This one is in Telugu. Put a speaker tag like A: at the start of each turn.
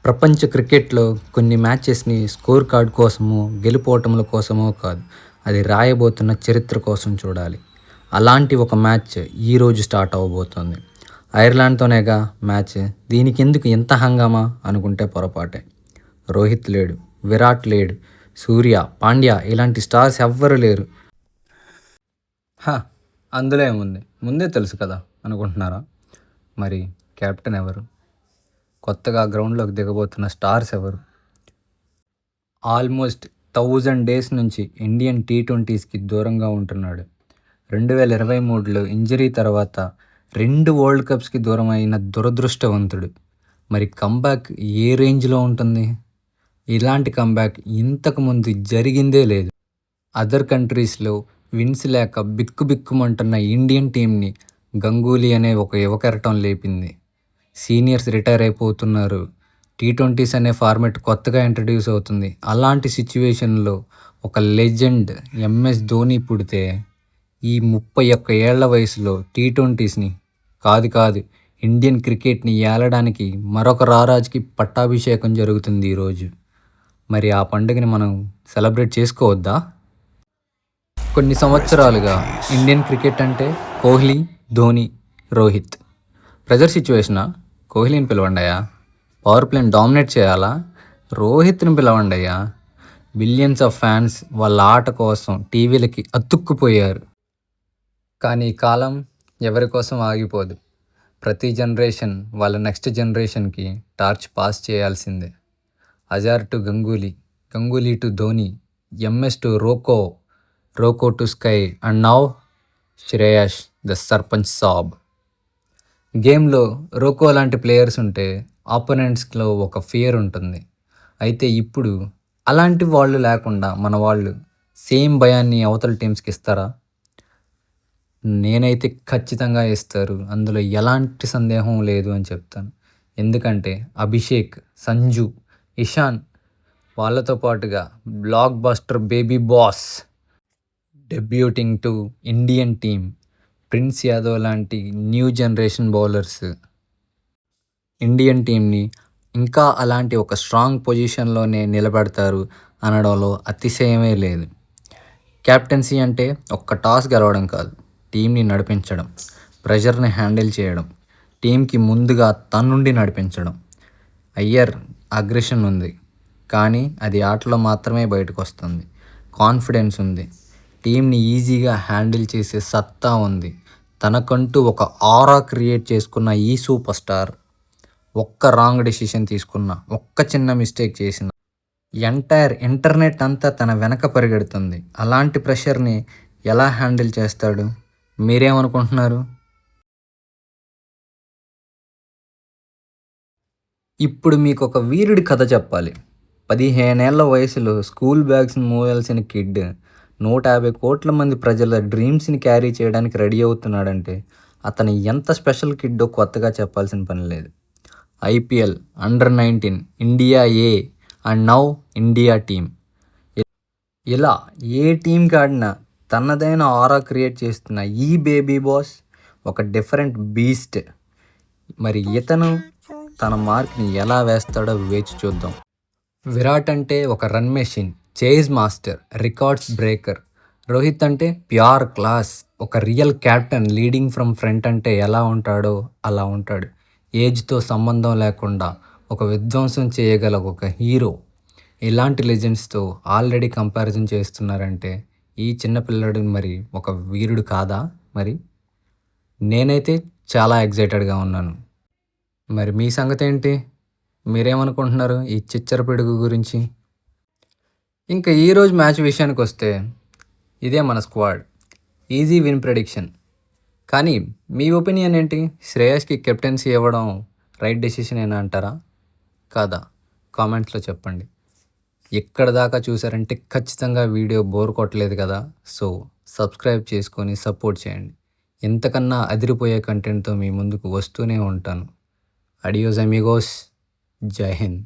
A: ప్రపంచ క్రికెట్‌లో కొన్ని మ్యాచెస్‌ని స్కోర్ కార్డ్ కోసమో, గెలుపోటముల కోసమో కాదు. అది రాయబోతున్న చరిత్ర కోసం చూడాలి. అలాంటి ఒక మ్యాచ్ ఈరోజు స్టార్ట్ అవ్వబోతోంది. ఐర్లాండ్‌తోనేగా మ్యాచ్. దీనికెందుకు ఇంత హంగామా అనుకుంటే పొరపాటే. రోహిత్ లేడు, విరాట్ లేడు, సూర్య, పాండ్యా ఇలాంటి స్టార్స్ ఎవ్వరు లేరు. హ! అందులో ఏముంది? ముందే తెలుసు కదా అనుకుంటున్నారా? మరి కెప్టెన్ ఎవరు? కొత్తగా గ్రౌండ్‌లోకి దిగబోతున్న స్టార్స్ ఎవరు? ఆల్మోస్ట్ 1000 డేస్ నుంచి ఇండియన్ టీ20స్‌కి దూరంగా ఉంటున్నాడు. 2023లో ఇంజరీ తర్వాత 2 వరల్డ్ కప్స్‌కి దూరమైన దురదృష్టవంతుడు. మరి కమ్‌బ్యాక్ ఏ రేంజ్‌లో ఉంటుంది? ఇలాంటి కమ్‌బ్యాక్ ఇంతకుముందు జరిగిందే లేదు. అదర్ కంట్రీస్‌లో విన్స్ లేక బిక్కుబిక్కుమంటున్న ఇండియన్ టీమ్‌ని గంగూలీ అనే ఒక యువకెరటం లేపింది. సీనియర్స్ రిటైర్ అయిపోతున్నారు. టీ20s అనే ఫార్మాట్ కొత్తగా ఇంట్రడ్యూస్ అవుతుంది. అలాంటి సిచ్యువేషన్‌లో ఒక లెజెండ్ ఎంఎస్ ధోని పుడితే ఈ 31 ఏళ్ల వయసులో టీ20స్‌ని కాదు ఇండియన్ క్రికెట్‌ని ఏలడానికి మరొక రారాజుకి పట్టాభిషేకం జరుగుతుంది ఈరోజు. మరి ఆ పండుగని మనం సెలబ్రేట్ చేసుకోవద్దా? కొన్ని సంవత్సరాలుగా ఇండియన్ క్రికెట్ అంటే కోహ్లీ, ధోని, రోహిత్. ప్రెజర్ సిచ్యువేషనా? కోహ్లీని పిలవండయ్యా. పవర్ ప్లేని డామినేట్ చేయాలా? రోహిత్‌ని పిలవండయ్యా. బిలియన్స్ ఆఫ్ ఫ్యాన్స్ వాళ్ళ ఆట కోసం టీవీలకి అతుక్కుపోయారు. కానీ ఈ కాలం ఎవరి కోసం ఆగిపోదు. ప్రతి జనరేషన్ వాళ్ళ నెక్స్ట్ జనరేషన్కి టార్చ్ పాస్ చేయాల్సిందే. Azhar to Ganguly, Ganguly to Dhoni, MS to RoKo, RoKo to SKY and now Shreyas the sarpanch saab. గేమ్లో రోకో లాంటి ప్లేయర్స్ ఉంటే ఆపోనెంట్స్లో ఒక ఫియర్ ఉంటుంది. అయితే ఇప్పుడు అలాంటి వాళ్ళు లేకుండా మన వాళ్ళు సేమ్ భయాన్ని అవతల టీమ్స్కి ఇస్తారా? నేనైతే ఖచ్చితంగా ఇస్తారు. అందులో ఎలాంటి సందేహం లేదు అని చెప్తాను. ఎందుకంటే అభిషేక్, సంజు, ఇషాన్ వాళ్ళతో పాటుగా blockbuster baby boss debuting to Indian team prince Yadav లాంటి న్యూ జనరేషన్ బౌలర్స్ ఇండియన్ టీమ్ని ఇంకా అలాంటి ఒక స్ట్రాంగ్ పొజిషన్లోనే నిలబెడతారు అనడంలో అతిశయమే లేదు. కెప్టెన్సీ అంటే ఒక్క టాస్ గెలవడం కాదు, టీంని నడిపించడం, ప్రెషర్ని హ్యాండిల్ చేయడం, టీంకి ముందుగా తన్నుండి నడిపించడం. అయ్యర్ అగ్రెషన్ ఉంది, కానీ అది ఆటలో మాత్రమే బయటకు వస్తుంది. కాన్ఫిడెన్స్ ఉంది, టీంని ఈజీగా హ్యాండిల్ చేసే సత్తా ఉంది. తనకంటూ ఒక ఆరా క్రియేట్ చేసుకున్న ఈ సూపర్ స్టార్ ఒక్క రాంగ్ డెసిషన్ తీసుకున్న, ఒక్క చిన్న మిస్టేక్ చేసిన ఎంటైర్ ఇంటర్నెట్ అంతా తన వెనక పరిగెడుతుంది. అలాంటి ప్రెషర్ని ఎలా హ్యాండిల్ చేస్తాడు? మీరేమనుకుంటున్నారు? ఇప్పుడు మీకు ఒక వీరుడి కథ చెప్పాలి. 15 ఏళ్ల వయసులో స్కూల్ బ్యాగ్స్ని మోయాల్సిన కిడ్ 150 కోట్ల మంది ప్రజల డ్రీమ్స్ని క్యారీ చేయడానికి రెడీ అవుతున్నాడంటే అతను ఎంత స్పెషల్ కిడ్డో కొత్తగా చెప్పాల్సిన పని లేదు. IPL, under-19, India A and now India team, ఇలా ఏ టీంకి ఆడినా తనదైన ఆరా క్రియేట్ చేస్తున్న ఈ బేబీ బాస్ ఒక డిఫరెంట్ బీస్ట్. మరి ఇతను తన మార్క్ని ఎలా వేస్తాడో వేచి చూద్దాం. విరాట్ అంటే ఒక run machine, chase master, records breaker. Rohit అంటే ప్యూర్ క్లాస్, ఒక real captain. Leading from front అంటే ఎలా ఉంటాడో అలా ఉంటాడు. ఏజ్తో సంబంధం లేకుండా ఒక విధ్వంసం చేయగల ఒక హీరో. ఇలాంటి లెజెండ్స్తో ఆల్రెడీ కంపారిజన్ చేస్తున్నారంటే ఈ చిన్నపిల్లడు మరి ఒక వీరుడు కాదా? మరి నేనైతే చాలా ఎగ్జైటెడ్గా ఉన్నాను. మరి మీ సంగతి ఏంటి? మీరేమనుకుంటున్నారు ఈ చిచ్చర పిడుగు గురించి? ఇంకా ఈరోజు మ్యాచ్ విషయానికి వస్తే ఇదే మన స్క్వాడ్. Easy win prediction. కానీ మీ ఒపీనియన్ ఏంటి? శ్రేయస్కి కెప్టెన్సీ ఇవ్వడం రైట్ డెసిషన్ ఏనా అంటారా? కాదా? కామెంట్స్లో చెప్పండి. ఎక్కడ దాకా చూసారంటే ఖచ్చితంగా వీడియో బోర్ కొట్టలేదు కదా. సో సబ్స్క్రైబ్ చేసుకొని సపోర్ట్ చేయండి. ఇంతకన్నా అదిరిపోయే కంటెంట్తో మీ ముందుకు వస్తూనే ఉంటాను. Adios Amigos. జై హింద్.